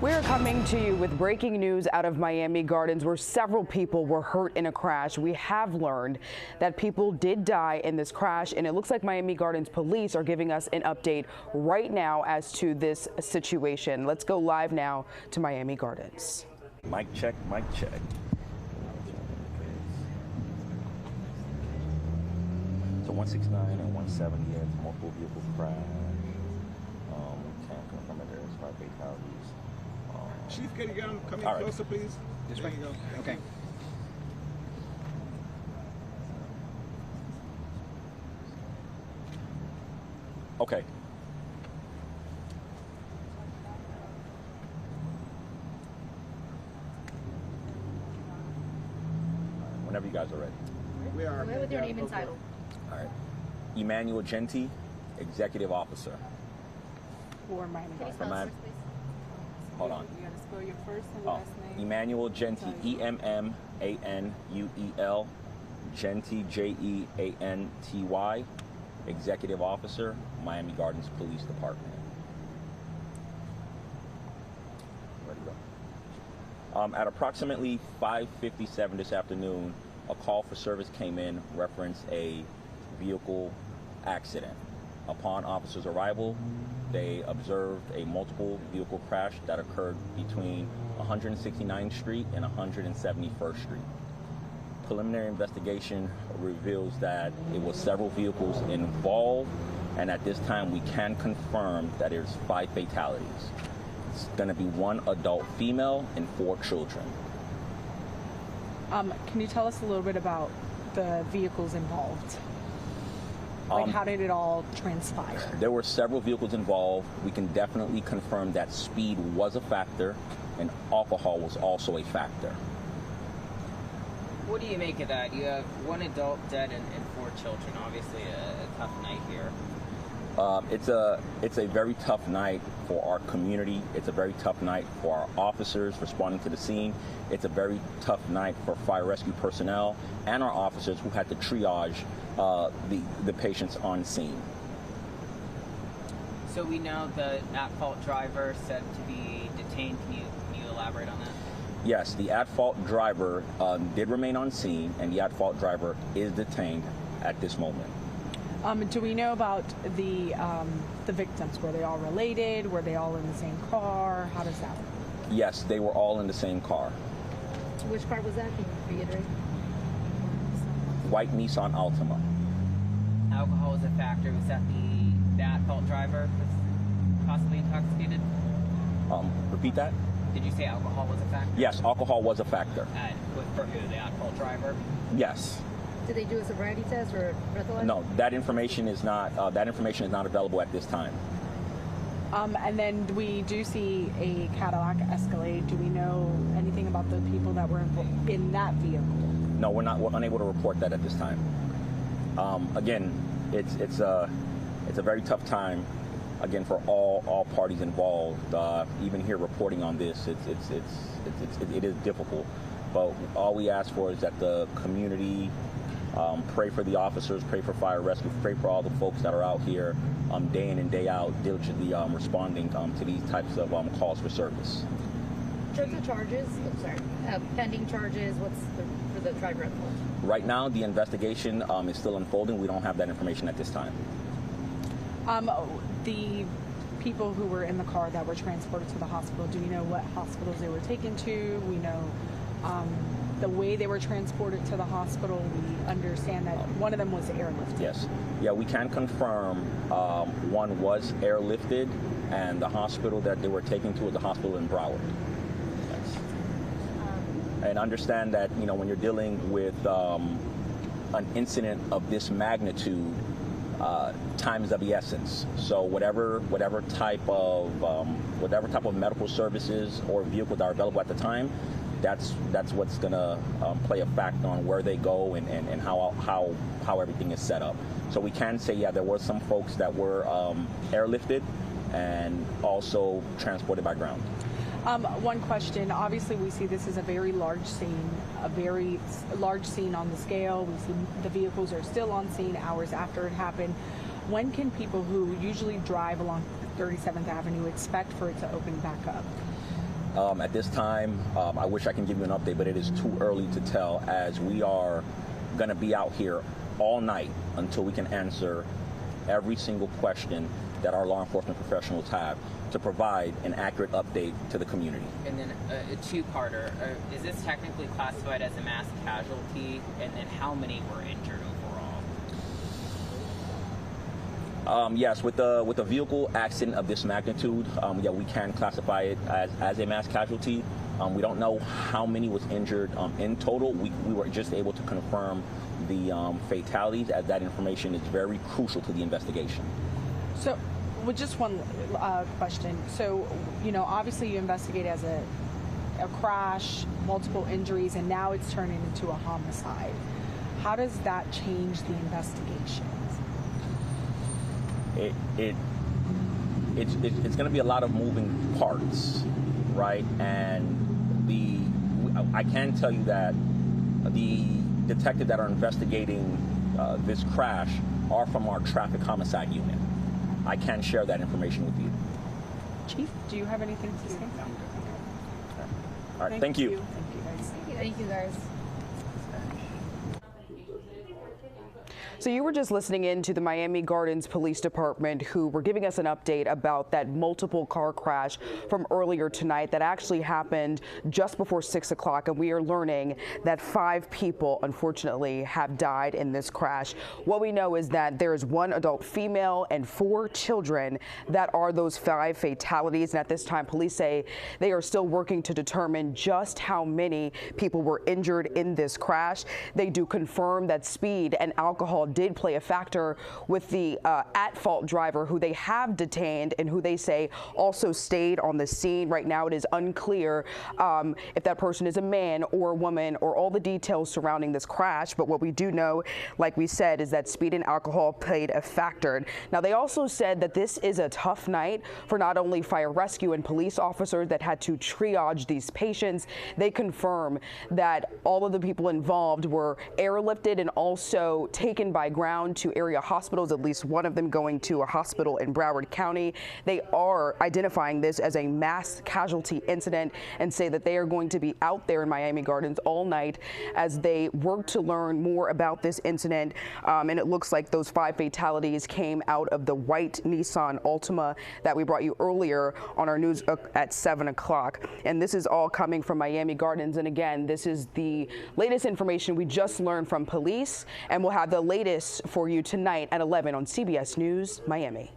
We're coming to you with breaking news out of Miami Gardens, where several people were hurt in a crash. We have learned that people did die in this crash, and it looks like Miami Gardens police are giving us an update right now as to this situation. Let's go live now to Miami Gardens. Mic check, mic check. So 169 and 170, multiple vehicle crash. Can't confirm that there's 5 fatalities. Chief, can you come in closer, please? There you go. Okay. Okay. Whenever you guys are ready. We are. Where with your name and title? All right. Emmanuel Genti, Executive Officer. For Miami Gardens. For Miami. Hold on. You gotta spell your first and last name. Emmanuel Genti, E-M-M-A-N-U-E-L, Genti, J-E-A-N-T-Y, Executive Officer, Miami Gardens Police Department. Ready to go. At approximately 5:57 this afternoon, a call for service came in, referenced a vehicle accident. Upon officers' arrival, they observed a multiple vehicle crash that occurred between 169th Street and 171st Street. Preliminary investigation reveals that it was several vehicles involved, and at this time we can confirm that there's 5 fatalities. It's going to be 1 adult female and 4 children. Can you tell us a little bit about the vehicles involved? Like, how did it all transpire? There were several vehicles involved. We can definitely confirm that speed was a factor and alcohol was also a factor. What do you make of that? You have 1 adult dead and 4 children. Obviously a tough night here. It's a very tough night for our community. It's a very tough night for our officers responding to the scene. It's a very tough night for fire rescue personnel and our officers who had to triage the patients on scene. So we know the at-fault driver said to be detained. Can you elaborate on that? Yes, the at-fault driver did remain on scene, and the at-fault driver is detained at this moment. Do we know about the victims? Were they all related? Were they all in the same car? How does that work? Yes, they were all in the same car. Which car was that? Can you reiterate? White Nissan Altima. Alcohol was a factor. Was that the at-fault driver was possibly intoxicated? Repeat that? Did you say alcohol was a factor? Yes, alcohol was a factor. For who? The at-fault driver? Yes. Did they do a sobriety test or breathalyzer? No, that information is not available at this time. And then we do see a Cadillac Escalade. Do we know anything about the people that were in that vehicle? No, we're unable to report that at this time. Again, it's a very tough time. Again, for all parties involved. Even here reporting on this, it is difficult. But all we ask for is that the community pray for the officers, pray for fire rescue, pray for all the folks that are out here day in and day out diligently responding to these types of calls for service. In terms of charges, pending charges, what's for the driver at fault? Right now, the investigation is still unfolding. We don't have that information at this time. The people who were in the car that were transported to the hospital, do we know what hospitals they were taken to? We know the way they were transported to the hospital. We understand that one of them was airlifted. Yes. Yeah, we can confirm one was airlifted, and the hospital that they were taken to was the hospital in Broward. Yes. And understand that, when you're dealing with an incident of this magnitude, time is of the essence. So whatever type of medical services or vehicles that are available at the time, that's what's going to play a factor on where they go and how everything is set up. So we can say, yeah, there were some folks that were airlifted and also transported by ground. One question. Obviously, we see this is a very large scene on the scale. We see the vehicles are still on scene hours after it happened. When can people who usually drive along 37th Avenue expect for it to open back up? At this time, I wish I can give you an update, but it is too early to tell, as we are going to be out here all night until we can answer every single question that our law enforcement professionals have to provide an accurate update to the community. And then a two-parter. Is this technically classified as a mass casualty? And then how many were injured overall? Yes, with a vehicle accident of this magnitude, yeah, we can classify it as a mass casualty. We don't know how many was injured in total. We were just able to confirm the fatalities, as that information is very crucial to the investigation. So, with just one question. So, you know, obviously you investigate as a crash, multiple injuries, and now it's turning into a homicide. How does that change the investigations? It's going to be a lot of moving parts, right? And I can tell you that the detectives that are investigating this crash are from our traffic homicide unit. I can share that information with you. Chief, do you have anything to say? All right, thank you. Thank you, guys. Thank you, guys. So you were just listening in to the Miami Gardens Police Department, who were giving us an update about that multiple car crash from earlier tonight that actually happened just before 6 o'clock. And we are learning that 5 people, unfortunately, have died in this crash. What we know is that there is 1 adult female and 4 children that are those 5 fatalities. And at this time, police say they are still working to determine just how many people were injured in this crash. They do confirm that speed and alcohol did play a factor with the at-fault driver, who they have detained and who they say also stayed on the scene. Right now, it is unclear if that person is a man or a woman, or all the details surrounding this crash. But what we do know, like we said, is that speed and alcohol played a factor. Now, they also said that this is a tough night for not only fire rescue and police officers that had to triage these patients. They confirm that all of the people involved were airlifted and also taken by ground to area hospitals, at least one of them going to a hospital in Broward County. They are identifying this as a mass casualty incident and say that they are going to be out there in Miami Gardens all night as they work to learn more about this incident. And it looks like those 5 fatalities came out of the white Nissan Altima that we brought you earlier on our news at 7 o'clock. And this is all coming from Miami Gardens. And again, this is the latest information we just learned from police, and we'll have the latest for you tonight at 11 on CBS News Miami.